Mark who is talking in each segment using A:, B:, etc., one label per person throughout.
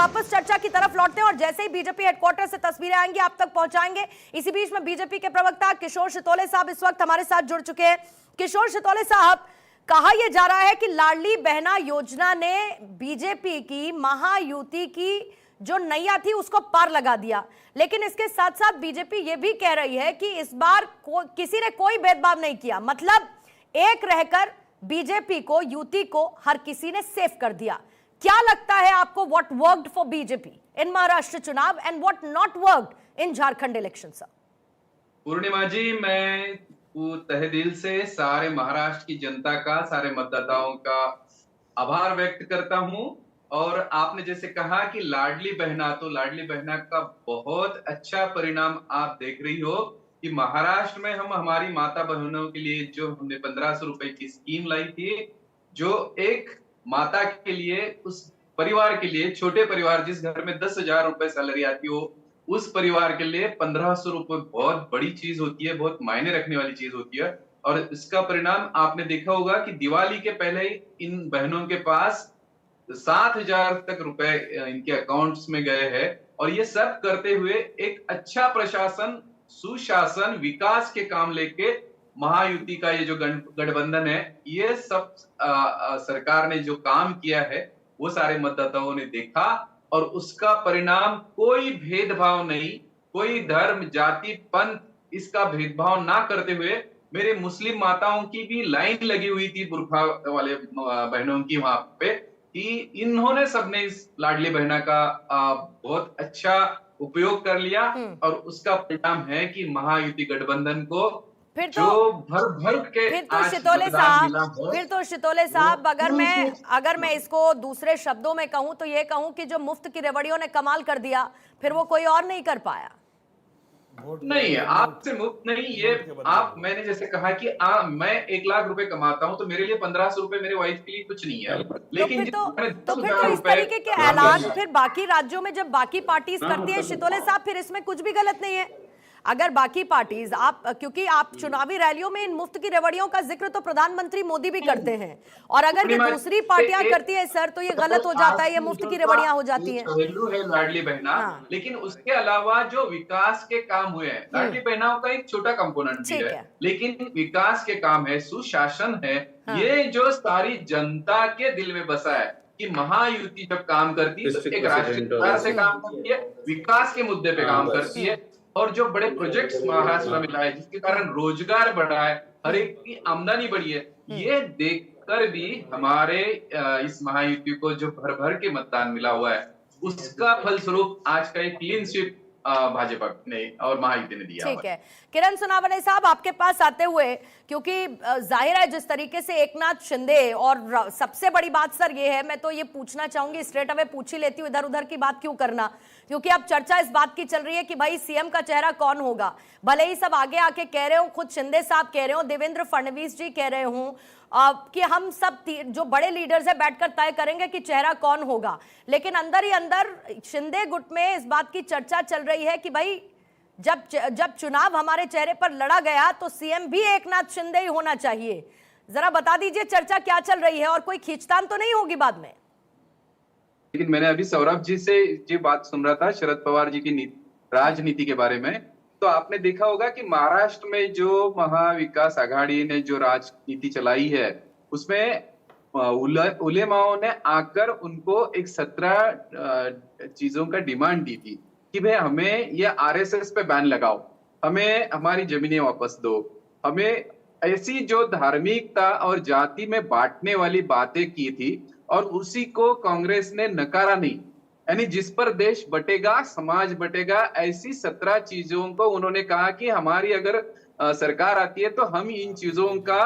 A: वापस चर्चा की तरफ लौटते हैं और जैसे ही बीजेपी हेडक्वार्टर से तस्वीरें आएंगी आप तक पहुंचाएंगे। इसी बीच में बीजेपी के प्रवक्ता किशोर शितोले साहब इस वक्त हमारे साथ जुड़ चुके हैं। किशोर शितोले साहब, कहा यह जा रहा है कि लाडली बहना योजना ने बीजेपी की महायुति की जो नैया थी उसको पार लगा दिया, लेकिन इसके साथ साथ बीजेपी यह भी कह रही है कि इस बार किसी ने कोई भेदभाव नहीं किया, मतलब एक रहकर बीजेपी को, युति को हर किसी ने सेफ कर दिया। क्या लगता है आपको, what worked for BJP in Maharashtra चुनाव and what not worked in Jharkhand election? Sir
B: Purnima ji, मैं तहे दिल से सारे महाराष्ट्र की जनता का, सारे मतदाताओं का आभार व्यक्त करता हूं। और आपने जैसे कहा कि लाडली बहना, तो लाडली बहना का बहुत अच्छा परिणाम आप देख रही हो कि महाराष्ट्र में हम हमारी माता बहनों के लिए जो हमने 1500 रुपए की स्कीम लाई थी, जो एक माता के लिए, उस परिवार के लिए, छोटे परिवार जिस घर में 10,000 रुपए सैलरी आती हो, उस परिवार के लिए 1500 रुपए बहुत बड़ी चीज होती है, बहुत मायने रखने वाली चीज होती है। और इसका परिणाम आपने देखा होगा कि दिवाली के पहले ही इन बहनों के पास 7,000 तक रुपए इनके अकाउंट्स में गए हैं। और ये सब करते हुए एक अच्छा प्रशासन, सुशासन, विकास के काम लेके महायुति का ये जो गठबंधन है, ये सब सरकार ने जो काम किया है वो सारे मतदाताओं ने देखा। और उसका परिणाम कोई भेदभाव नहीं, कोई धर्म, जाति, पंथ, इसका भेदभाव ना करते हुए मेरे मुस्लिम माताओं की भी लाइन लगी हुई थी, बुरखा वाले बहनों की वहां पे, कि इन्होंने सबने इस लाडली बहना का बहुत अच्छा उपयोग कर लिया। और उसका परिणाम है कि महायुति गठबंधन को
A: फिर
B: जो भर के
A: फिर तो शितोले साहब अगर मैं इसको दूसरे शब्दों में कहूं तो ये कहूं कि जो मुफ्त की रेवड़ियों ने कमाल कर दिया, फिर वो कोई और नहीं कर पाया।
B: नहीं, आपसे मुफ्त नहीं, ये आप, मैंने जैसे कहा कि मैं 1 लाख रुपए कमाता हूं तो मेरे लिए 1500 रुपए मेरे वाइफ के लिए कुछ नहीं है। लेकिन
A: तो फिर तो इस तरीके के ऐलान फिर बाकी राज्यों में जब बाकी पार्टीज करती है शितोले साहब, फिर इसमें कुछ भी गलत नहीं है। अगर बाकी पार्टीज, आप, क्योंकि आप चुनावी रैलियों में इन मुफ्त की रेवड़ियों का जिक्र तो प्रधानमंत्री मोदी भी करते हैं, और अगर ये दूसरी पार्टियां करती है सर तो ये गलत हो जाता है, ये मुफ्त की रेवड़ियां हो जाती हैं।
B: पहलू है लाडली बहना, लेकिन उसके अलावा जो विकास के काम हुए हैं, लाडली बहनाओं का एक छोटा कंपोनेंट भी है, लेकिन विकास के काम है, सुशासन है, ये जो सारी जनता के दिल में बसा है कि महायुति जब काम करती है तो एक राष्ट्रीय से काम करती है, विकास के मुद्दे पे काम करती है। और जो बड़े प्रोजेक्ट्स महाराष्ट्र में लाए जिसके कारण रोजगार बढ़ा है, हर एक की आमदनी बढ़ी है, ये देखकर भी हमारे इस महायुति को जो भर भर के मतदान मिला हुआ है, उसका फलस्वरूप आज का एक क्लीन स्वीप भाजपा ने और महायुति ने दिया।
A: ठीक है, किरण सोनावने साहब आपके पास आते हुए, क्योंकि जाहिर है जिस तरीके से एकनाथ शिंदे, और सबसे बड़ी बात सर ये है, मैं तो ये पूछना चाहूंगी, स्ट्रेट अवे पूछ ही लेती हूँ, इधर उधर की बात क्यों करना, क्योंकि अब चर्चा इस बात की चल रही है कि भाई सीएम का चेहरा कौन होगा। भले ही सब आगे आके कह रहे हो, खुद शिंदे साहब कह रहे हो, देवेंद्र फडणवीस जी कह रहे हो कि हम सब जो बड़े लीडर्स हैं बैठकर तय करेंगे कि चेहरा कौन होगा, लेकिन अंदर ही अंदर शिंदे गुट में इस बात की चर्चा चल रही है कि भाई जब चुनाव हमारे चेहरे पर लड़ा गया तो सीएम भी एकनाथ शिंदे ही होना चाहिए। जरा बता दीजिए चर्चा क्या चल रही है और कोई खींचतान तो नहीं होगी बाद में?
B: लेकिन मैंने अभी सौरभ जी से जो बात सुन रहा था शरद पवार जी की राजनीति के बारे में, तो आपने देखा होगा कि महाराष्ट्र में जो महाविकास आघाड़ी ने जो राजनीति चलाई है, उसमें उलेमाओं ने आकर उनको एक 17 चीजों का डिमांड दी थी कि भाई हमें ये आरएसएस पे बैन लगाओ, हमें हमारी जमीनें वापस दो, हमें ऐसी जो धार्मिकता और जाति में बांटने वाली बातें की थी, और उसी को कांग्रेस ने नकारा नहीं। यानी जिस पर देश बटेगा, समाज बटेगा, ऐसी 17 चीजों को उन्होंने कहा कि हमारी अगर सरकार आती है तो हम इन चीजों का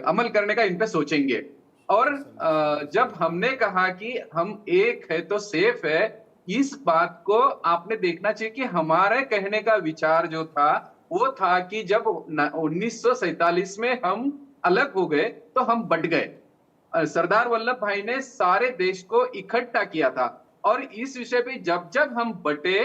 B: अमल करने का इन पे सोचेंगे। और जब हमने कहा कि हम एक है तो सेफ है, इस बात को आपने देखना चाहिए कि हमारे कहने का विचार जो था वो था कि जब 1947 में हम अलग हो गए तो हम बट गए। सरदार वल्लभ भाई ने सारे देश को इकट्ठा किया था, और इस विषय पे जब जब हम बटे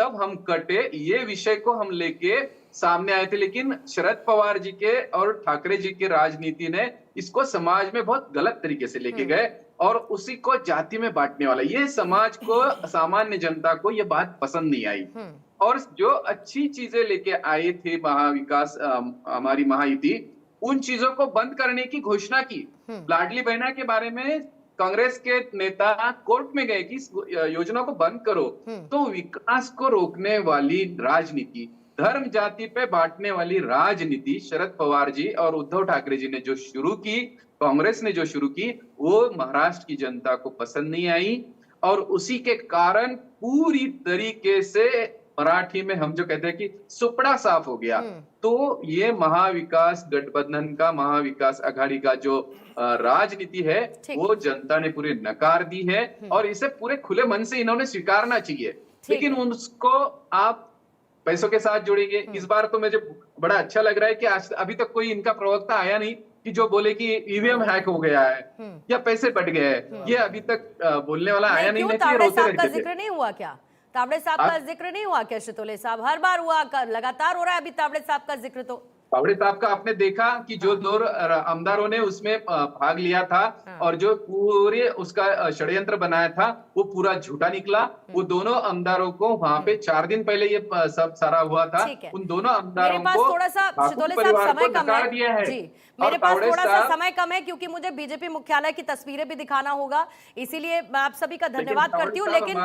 B: तब हम कटे, ये विषय को हम लेके सामने आए थे। लेकिन शरद पवार जी के और ठाकरे जी के राजनीति ने इसको समाज में बहुत गलत तरीके से लेके गए और उसी को जाति में बांटने वाला, ये समाज को, सामान्य जनता को ये बात पसंद नहीं आई। और जो अच्छी चीजें लेके आए थे महाविकास, हमारी महायुति, उन चीजों को बंद करने की घोषणा की। लाडली बहना के बारे में कांग्रेस के नेता कोर्ट में गए कि इस योजना को बंद करो। तो विकास को रोकने वाली राजनीति, धर्म जाति पे बांटने वाली राजनीति शरद पवार जी और उद्धव ठाकरे जी ने जो शुरू की, कांग्रेस ने जो शुरू की, वो महाराष्ट्र की जनता को पसंद नहीं आई। और उसी के कारण पूरी तरीके से मराठी में हम जो कहते हैं कि सुपड़ा साफ हो गया। तो ये महाविकास गठबंधन का, महाविकास आघाड़ी का जो राजनीति है, वो जनता ने पूरी नकार दी है और इसे पूरे खुले मन से इन्होंने स्वीकारना चाहिए। लेकिन उसको आप पैसों के साथ जोड़ेंगे। इस बार तो मुझे बड़ा अच्छा लग रहा है कि आज अभी तक कोई इनका प्रवक्ता आया नहीं कि जो बोले कि ईवीएम हैक हो गया है या पैसे बट गए हैं। ये अभी तक बोलने वाला आया नहीं।
A: तावड़े साहब का जिक्र नहीं हुआ क्या? तावड़े साहब का जिक्र नहीं हुआ क्या शितोले साहब? हर बार हुआ, लगातार हो रहा है अभी तावड़े साहब का जिक्र। तो
B: तावड़े साहब का आपने देखा कि जो दो आमदारों ने उसमें भाग लिया था और जो पूरे उसका षड्यंत्र बनाया था वो पूरा झूठा निकला। वो दोनों आमदारों को वहां पे 4 दिन पहले ये सब सारा हुआ था। उन दोनों आमदारों को
A: थोड़ा सा शितोले साहब समय कम है जी, मेरे पास थोड़ा सा समय कम है क्योंकि मुझे बीजेपी मुख्यालय की तस्वीरें भी दिखाना होगा, इसीलिए मैं आप सभी का धन्यवाद करती हूँ। लेकिन